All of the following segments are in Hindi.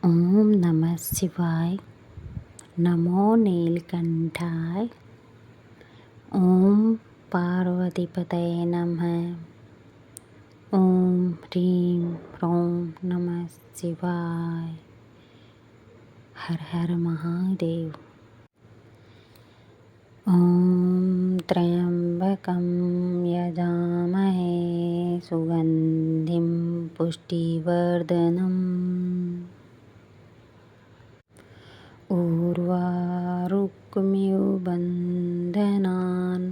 ओम नमः शिवाय। नमो नीलकंठाय। ओम पार्वतीपतये नमः। ओम ह्रीं ह्रों नमः शिवाय। हर हर महादेव। ओम त्र्यंबकं यजामहे सुगंधिं पुष्टिवर्धनम् उर्वारुकमिव बन्धनान्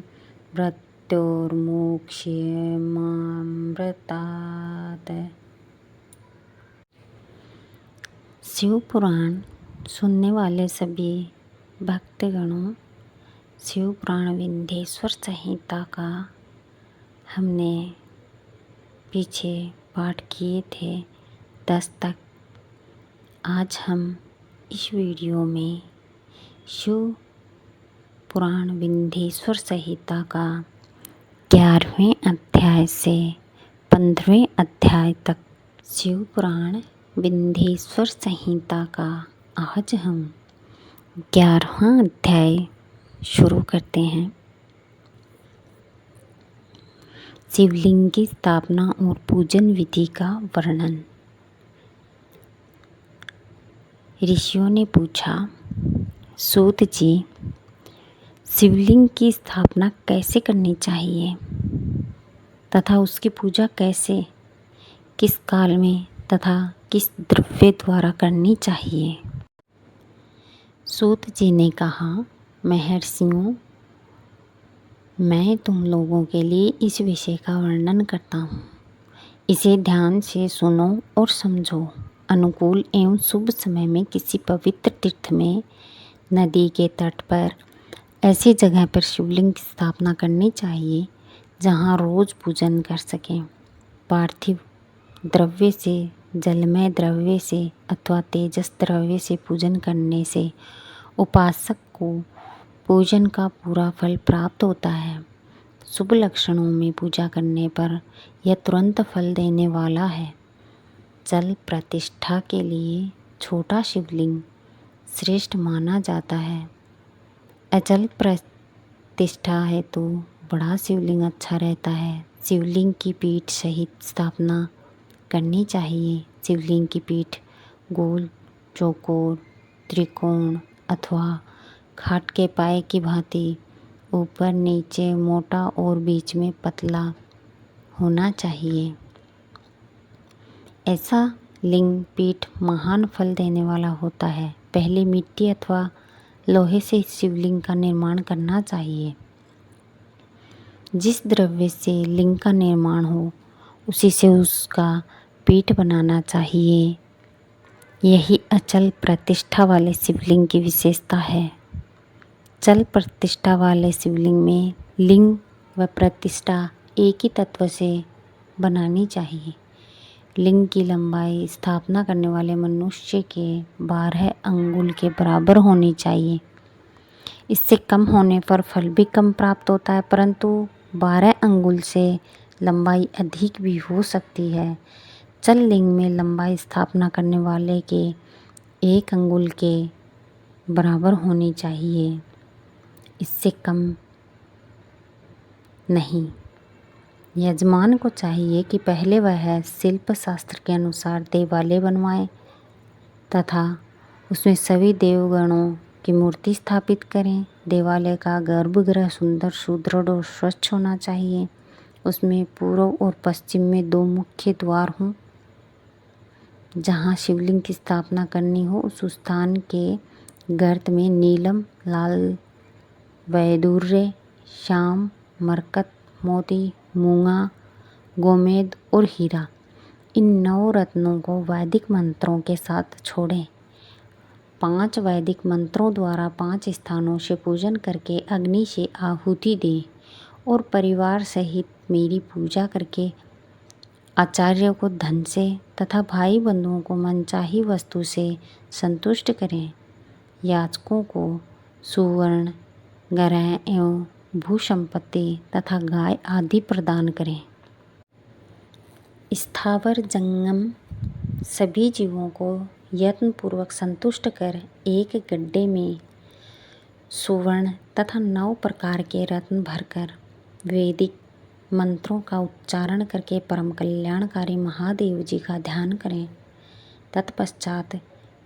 मृत्योर्मुक्षीयमामृतात्। शिव पुराण सुनने वाले सभी भक्तगणों, शिव पुराण विंध्येश्वर संहिता का हमने पीछे पाठ किए थे 10 तक। आज हम इस वीडियो में शिव पुराण विंध्येश्वर संहिता का 11वें अध्याय से 15वें अध्याय तक शिव पुराण विंध्येश्वर संहिता का आज हम 11वां अध्याय शुरू करते हैं। शिवलिंग की स्थापना और पूजन विधि का वर्णन। ऋषियों ने पूछा, सूत जी, शिवलिंग की स्थापना कैसे करनी चाहिए तथा उसकी पूजा कैसे, किस काल में तथा किस द्रव्य द्वारा करनी चाहिए। सूत जी ने कहा, महर्षियों, मैं तुम लोगों के लिए इस विषय का वर्णन करता हूँ। इसे ध्यान से सुनो और समझो। अनुकूल एवं शुभ समय में किसी पवित्र तीर्थ में, नदी के तट पर, ऐसी जगह पर शिवलिंग की स्थापना करनी चाहिए जहाँ रोज पूजन कर सकें। पार्थिव द्रव्य से, जलमय द्रव्य से अथवा तेजस द्रव्य से पूजन करने से उपासक को पूजन का पूरा फल प्राप्त होता है। शुभ लक्षणों में पूजा करने पर यह तुरंत फल देने वाला है। जल प्रतिष्ठा के लिए छोटा शिवलिंग श्रेष्ठ माना जाता है। अचल प्रतिष्ठा है तो बड़ा शिवलिंग अच्छा रहता है। शिवलिंग की पीठ सहित स्थापना करनी चाहिए। शिवलिंग की पीठ गोल, चौकोर, त्रिकोण अथवा खाट के पाए की भांति ऊपर नीचे मोटा और बीच में पतला होना चाहिए। ऐसा लिंग पीठ महान फल देने वाला होता है। पहले मिट्टी अथवा लोहे से शिवलिंग का निर्माण करना चाहिए। जिस द्रव्य से लिंग का निर्माण हो उसी से उसका पीठ बनाना चाहिए। यही अचल प्रतिष्ठा वाले शिवलिंग की विशेषता है। चल प्रतिष्ठा वाले शिवलिंग में लिंग व प्रतिष्ठा एक ही तत्व से बनानी चाहिए। लिंग की लंबाई स्थापना करने वाले मनुष्य के 12 अंगुल के बराबर होनी चाहिए। इससे कम होने पर फल भी कम प्राप्त होता है, परंतु 12 अंगुल से लंबाई अधिक भी हो सकती है। चल लिंग में लंबाई स्थापना करने वाले के 1 अंगुल के बराबर होनी चाहिए, इससे कम नहीं। यजमान को चाहिए कि पहले वह शिल्प शास्त्र के अनुसार देवालय बनवाए तथा उसमें सभी देवगणों की मूर्ति स्थापित करें। देवालय का गर्भगृह सुंदर, सुदृढ़ और स्वच्छ होना चाहिए। उसमें पूर्व और पश्चिम में 2 मुख्य द्वार हों। जहाँ शिवलिंग की स्थापना करनी हो उस स्थान के गर्त में नीलम, लाल, वैदूर्य, श्याम, मरकत, मोती, मूंगा, गोमेद और हीरा, इन 9 रत्नों को वैदिक मंत्रों के साथ छोड़ें। 5 वैदिक मंत्रों द्वारा 5 स्थानों से पूजन करके अग्नि से आहुति दें और परिवार सहित मेरी पूजा करके आचार्य को धन से तथा भाई बंधुओं को मनचाही वस्तु से संतुष्ट करें। याचकों को सुवर्ण, ग्रह एवं भू संपत्ति तथा गाय आदि प्रदान करें। स्थावर जंगम सभी जीवों को यत्नपूर्वक संतुष्ट कर एक गड्ढे में सुवर्ण तथा 9 प्रकार के रत्न भरकर वैदिक मंत्रों का उच्चारण करके परम कल्याणकारी महादेव जी का ध्यान करें। तत्पश्चात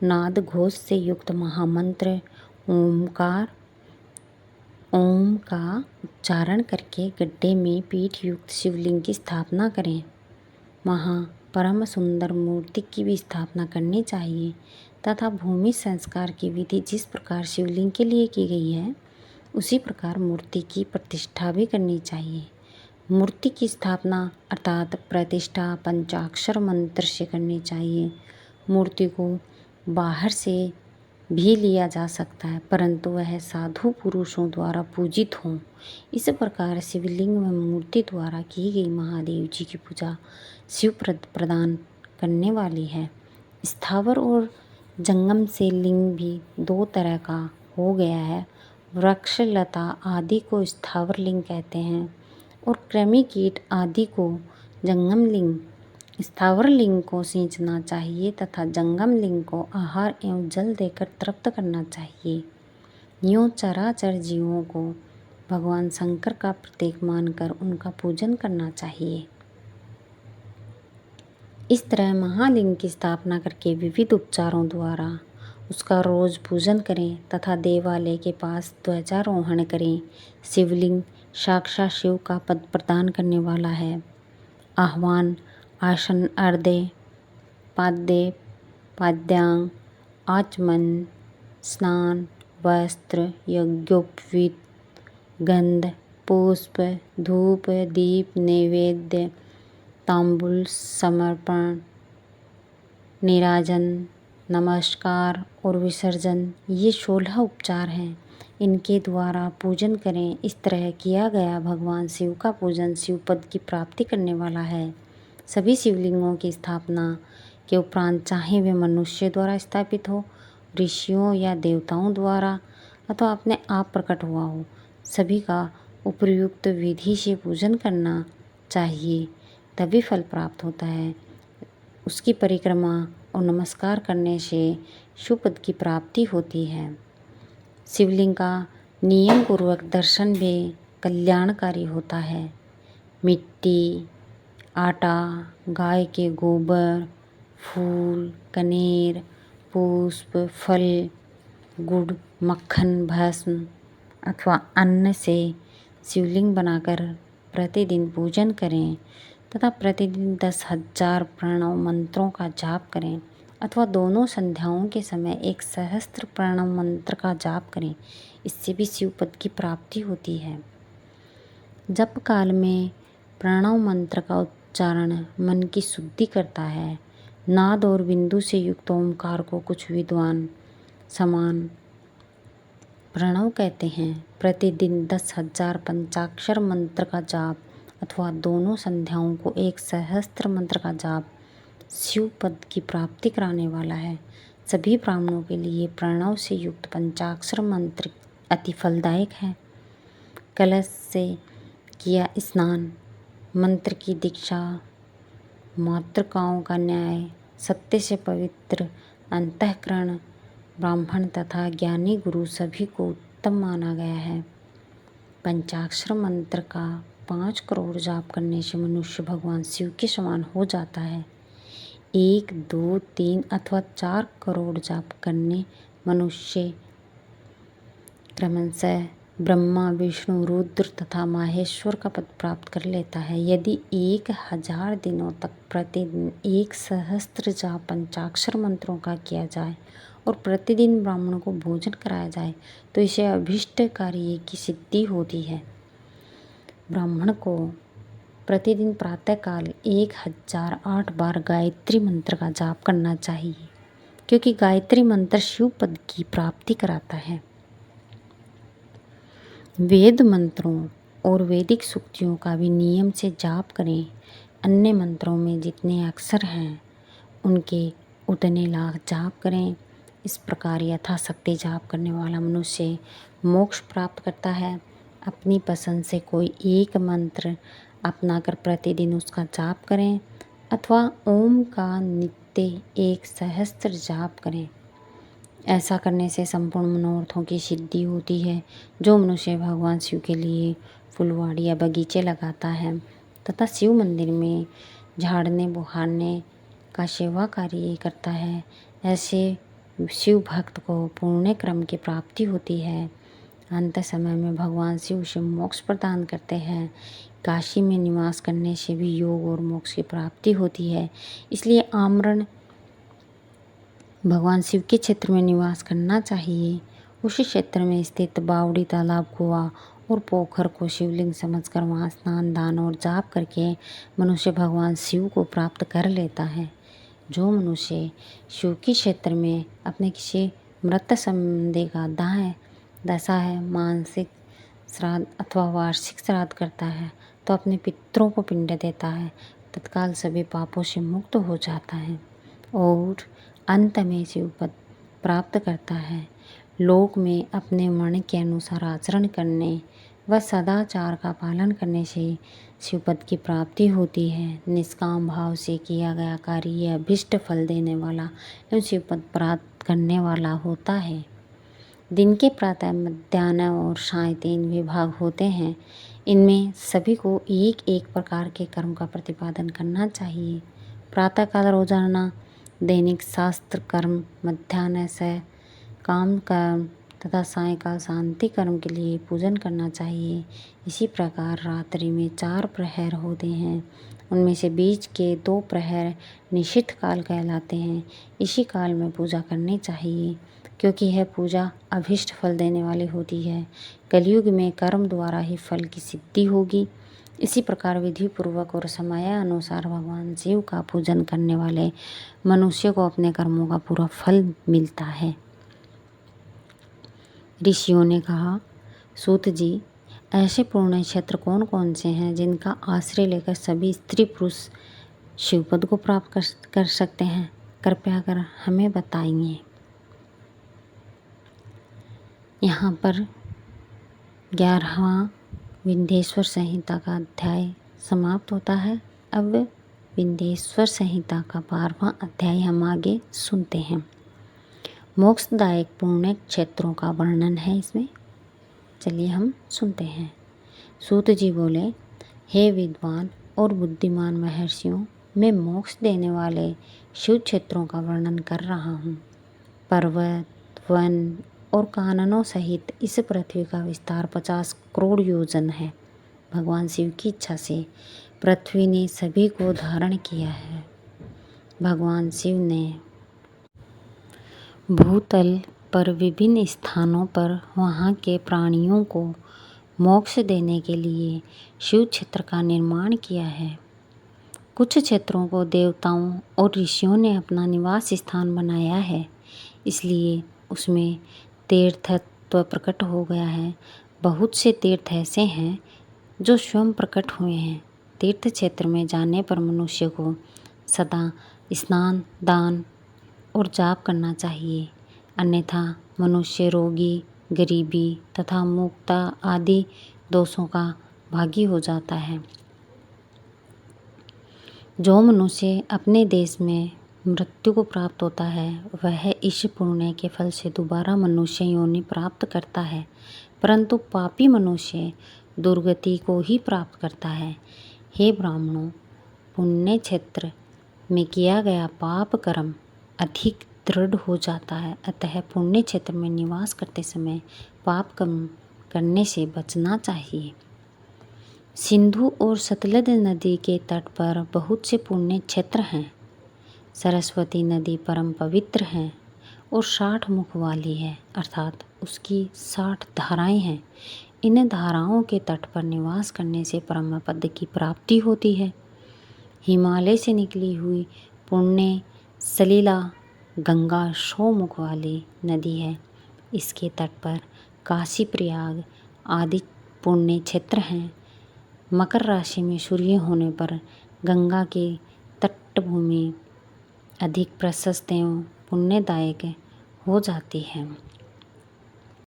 नाद घोष से युक्त महामंत्र ओमकार ओम का उच्चारण करके गड्ढे में पीठ युक्त शिवलिंग की स्थापना करें। वहाँ परम सुंदर मूर्ति की भी स्थापना करनी चाहिए तथा भूमि संस्कार की विधि जिस प्रकार शिवलिंग के लिए की गई है उसी प्रकार मूर्ति की प्रतिष्ठा भी करनी चाहिए। मूर्ति की स्थापना अर्थात प्रतिष्ठा पंचाक्षर मंत्र से करनी चाहिए। मूर्ति को बाहर से भी लिया जा सकता है परंतु वह साधु पुरुषों द्वारा पूजित हों। इस प्रकार शिवलिंग में मूर्ति द्वारा की गई महादेव जी की पूजा शिव प्रदान करने वाली है। स्थावर और जंगम से लिंग भी 2 तरह का हो गया है। वृक्ष लता आदि को स्थावर लिंग कहते हैं और कृमि कीट आदि को जंगम लिंग। स्थावर लिंग को सींचना चाहिए तथा जंगम लिंग को आहार एवं जल देकर तृप्त करना चाहिए। यूँ चराचर जीवों को भगवान शंकर का प्रतीक मानकर उनका पूजन करना चाहिए। इस तरह महालिंग की स्थापना करके विविध उपचारों द्वारा उसका रोज पूजन करें तथा देवालय के पास ध्वजारोहण करें। शिवलिंग साक्षात शिव का पद प्रदान करने वाला है। आह्वान, आसन, अर्घ्य, पाद्य, पाद्यांग, आचमन, स्नान, वस्त्र, यज्ञोपवीत, गंध, पुष्प, धूप, दीप, नैवेद्य, तांबूल समर्पण, निराजन, नमस्कार और विसर्जन ये 16 उपचार हैं। इनके द्वारा पूजन करें। इस तरह किया गया भगवान शिव का पूजन शिव पद की प्राप्ति करने वाला है। सभी शिवलिंगों की स्थापना के उपरांत चाहे वे मनुष्य द्वारा स्थापित हो, ऋषियों या देवताओं द्वारा अथवा अपने आप प्रकट हुआ हो, सभी का उपयुक्त विधि से पूजन करना चाहिए, तभी फल प्राप्त होता है। उसकी परिक्रमा और नमस्कार करने से शिव पद की प्राप्ति होती है। शिवलिंग का नियम पूर्वक दर्शन भी कल्याणकारी होता है। मिट्टी, आटा, गाय के गोबर, फूल, कनेर, पुष्प, फल, गुड़, मक्खन, भस्म अथवा अन्न से शिवलिंग बनाकर प्रतिदिन पूजन करें तथा प्रतिदिन 10,000 प्रणव मंत्रों का जाप करें अथवा दोनों संध्याओं के समय 1 सहस्त्र प्रणव मंत्र का जाप करें। इससे भी शिव पद की प्राप्ति होती है। जप काल में प्रणव मंत्र का उच्चारण मन की शुद्धि करता है। नाद और बिंदु से युक्त ओमकार को कुछ विद्वान समान प्रणव कहते हैं। प्रतिदिन 10,000 पंचाक्षर मंत्र का जाप अथवा दोनों संध्याओं को 1 सहस्त्र मंत्र का जाप शिव पद की प्राप्ति कराने वाला है। सभी ब्राह्मणों के लिए प्रणव से युक्त पंचाक्षर मंत्र अति फलदायक है। कलश से किया स्नान, मंत्र की दीक्षा, मातृकाओं का न्याय, सत्य से पवित्र अंतःकरण, ब्राह्मण तथा ज्ञानी गुरु सभी को उत्तम माना गया है। पंचाक्षर मंत्र का 5 करोड़ जाप करने से मनुष्य भगवान शिव के समान हो जाता है। 1, 2, 3 अथवा 4 करोड़ जाप करने मनुष्य क्रमशः ब्रह्मा, विष्णु, रुद्र तथा माहेश्वर का पद प्राप्त कर लेता है। यदि 1000 दिनों तक प्रतिदिन 1 सहस्त्र जाप पंचाक्षर मंत्रों का किया जाए और प्रतिदिन ब्राह्मणों को भोजन कराया जाए तो इसे अभीष्ट कार्य की सिद्धि होती है। ब्राह्मण को प्रतिदिन प्रातःकाल 1008 बार गायत्री मंत्र का जाप करना चाहिए क्योंकि गायत्री मंत्र शिव पद की प्राप्ति कराता है। वेद मंत्रों और वैदिक सूक्तियों का भी नियम से जाप करें। अन्य मंत्रों में जितने अक्षर हैं उनके उतने लाख जाप करें। इस प्रकार यथाशक्ति जाप करने वाला मनुष्य मोक्ष प्राप्त करता है। अपनी पसंद से कोई एक मंत्र अपनाकर प्रतिदिन उसका जाप करें अथवा ओम का नित्य 1 सहस्त्र जाप करें। ऐसा करने से संपूर्ण मनोरथों की सिद्धि होती है। जो मनुष्य भगवान शिव के लिए फुलवाड़ी या बगीचे लगाता है तथा शिव मंदिर में झाड़ने बुहारने का सेवा कार्य करता है, ऐसे शिव भक्त को पुण्य क्रम की प्राप्ति होती है। अंत समय में भगवान शिव उसे मोक्ष प्रदान करते हैं। काशी में निवास करने से भी योग और मोक्ष की प्राप्ति होती है। इसलिए आमरण भगवान शिव के क्षेत्र में निवास करना चाहिए। उसी क्षेत्र में स्थित बावड़ी, तालाब, कुआं और पोखर को शिवलिंग समझकर वहाँ स्नान, दान और जाप करके मनुष्य भगवान शिव को प्राप्त कर लेता है। जो मनुष्य शिव के क्षेत्र में अपने किसी मृत संबंधी का दशा है, मानसिक श्राद्ध अथवा वार्षिक श्राद्ध करता है तो अपने पितरों को पिंड देता है, तत्काल सभी पापों से मुक्त हो जाता है और अंत में शिव पद प्राप्त करता है। लोक में अपने मन के अनुसार आचरण करने व सदाचार का पालन करने से शिवपद की प्राप्ति होती है। निष्काम भाव से किया गया कार्य अभीष्ट फल देने वाला एवं शिवपद प्राप्त करने वाला होता है। दिन के प्रातः, मध्याह्न और साय 3 विभाग होते हैं। इनमें सभी को एक एक प्रकार के कर्म का प्रतिपादन करना चाहिए। प्रातःकाल रोजाना दैनिक शास्त्र कर्म, मध्याह्न से काम कर्म तथा सायंकाल शांति कर्म के लिए पूजन करना चाहिए। इसी प्रकार रात्रि में 4 प्रहर होते हैं। उनमें से बीच के 2 प्रहर निषिद्ध काल कहलाते हैं। इसी काल में पूजा करनी चाहिए क्योंकि यह पूजा अभीष्ट फल देने वाली होती है। कलयुग में कर्म द्वारा ही फल की सिद्धि होगी। इसी प्रकार विधि पूर्वक और समयानुसार भगवान शिव का पूजन करने वाले मनुष्य को अपने कर्मों का पूरा फल मिलता है। ऋषियों ने कहा, सूत जी, ऐसे पूर्ण क्षेत्र कौन कौन से हैं जिनका आश्रय लेकर सभी स्त्री पुरुष शिवपद को प्राप्त कर सकते हैं? कृपया कर हमें बताइए। यहाँ पर 11वां विंध्येश्वर संहिता का अध्याय समाप्त होता है। अब विंध्येश्वर संहिता का 12वां अध्याय हम आगे सुनते हैं। मोक्षदायक पुण्य क्षेत्रों का वर्णन है इसमें। चलिए हम सुनते हैं। सूत जी बोले, हे विद्वान और बुद्धिमान महर्षियों, मैं मोक्ष देने वाले शिव क्षेत्रों का वर्णन कर रहा हूँ। पर्वत, वन और काननों सहित इस पृथ्वी का विस्तार 50 करोड़ योजन है। भगवान शिव की इच्छा से पृथ्वी ने सभी को धारण किया है। भगवान शिव ने भूतल पर विभिन्न स्थानों पर वहाँ के प्राणियों को मोक्ष देने के लिए शिव क्षेत्र का निर्माण किया है। कुछ क्षेत्रों को देवताओं और ऋषियों ने अपना निवास स्थान बनाया है, इसलिए उसमें तीर्थत्व प्रकट हो गया है। बहुत से तीर्थ ऐसे हैं जो स्वयं प्रकट हुए हैं। तीर्थ क्षेत्र में जाने पर मनुष्य को सदा स्नान, दान और जाप करना चाहिए, अन्यथा मनुष्य रोगी, गरीबी तथा मुक्ता आदि दोषों का भागी हो जाता है। जो मनुष्य अपने देश में मृत्यु को प्राप्त होता है वह इस पुण्य के फल से दोबारा मनुष्य योनि प्राप्त करता है, परंतु पापी मनुष्य दुर्गति को ही प्राप्त करता है। हे ब्राह्मणों, पुण्य क्षेत्र में किया गया पाप कर्म अधिक दृढ़ हो जाता है, अतः पुण्य क्षेत्र में निवास करते समय पाप कर्म करने से बचना चाहिए। सिंधु और सतलज नदी के तट पर बहुत से पुण्य क्षेत्र हैं। सरस्वती नदी परम पवित्र है और 60 मुख वाली है, अर्थात उसकी 60 धाराएं हैं। इन धाराओं के तट पर निवास करने से परम पद की प्राप्ति होती है। हिमालय से निकली हुई पुण्य सलीला गंगा 100 मुख वाली नदी है। इसके तट पर काशी, प्रयाग आदि पुण्य क्षेत्र हैं। मकर राशि में सूर्य होने पर गंगा की तटभूमि अधिक प्रशस्त एवं पुण्यदायक हो जाती है।